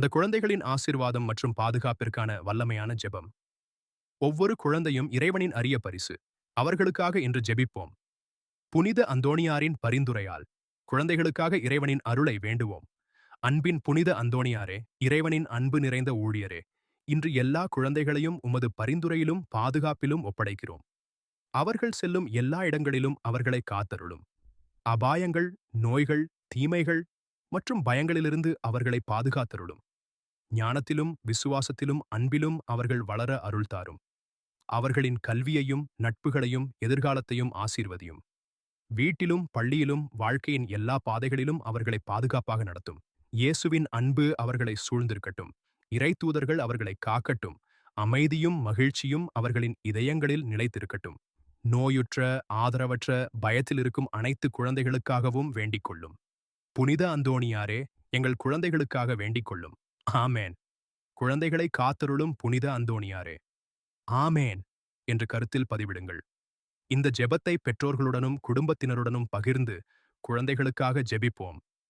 அந்த குழந்தைகளின் ஆசீர்வாதம் மற்றும் பாதுகாப்பிற்கான வல்லமையான ஜெபம். ஒவ்வொரு குழந்தையும் இறைவனின் அரிய பரிசு. அவர்களுக்காக இன்று ஜெபிப்போம். புனித அந்தோணியாரின் பரிந்துரையால் குழந்தைகளுக்காக இறைவனின் அருளை வேண்டுவோம். அன்பின் புனித அந்தோணியாரே, இறைவனின் அன்பு நிறைந்த ஊழியரே, இன்று எல்லா குழந்தைகளையும் உமது பரிந்துரையிலும் பாதுகாப்பிலும் ஒப்படைக்கிறோம். அவர்கள் செல்லும் எல்லா இடங்களிலும் அவர்களை காத்தருளும். அபாயங்கள், நோய்கள், தீமைகள் மற்றும் பயங்களிலிருந்து அவர்களை பாதுகாத்தருளும். ஞானத்திலும் விசுவாசத்திலும் அன்பிலும் அவர்கள் வளர அருள் தாரும். அவர்களின் கல்வியையும் நட்புகளையும் எதிர்காலத்தையும் ஆசீர்வதியும். வீட்டிலும் பள்ளியிலும் வாழ்க்கையின் எல்லா பாதைகளிலும் அவர்களை பாதுகாப்பாக நடத்தும். இயேசுவின் அன்பு அவர்களை சூழ்ந்திருக்கட்டும். இறைத்தூதர்கள் அவர்களை காக்கட்டும். அமைதியும் மகிழ்ச்சியும் அவர்களின் இதயங்களில் நிலைத்திருக்கட்டும். நோயுற்ற, ஆதரவற்ற, பயத்தில் இருக்கும் அனைத்து குழந்தைகளுக்காகவும் வேண்டிக் கொள்ளும். புனித அந்தோணியாரே, எங்கள் குழந்தைகளுக்காக வேண்டிக் கொள்ளும். ஆமேன். குழந்தைகளை காத்தருளும் புனித அந்தோணியாரே. ஆமேன் என்று கருத்தில் பதிவிடுங்கள். இந்த ஜெபத்தை பெற்றோர்களுடனும் குடும்பத்தினருடனும் பகிர்ந்து குழந்தைகளுக்காக ஜெபிப்போம்.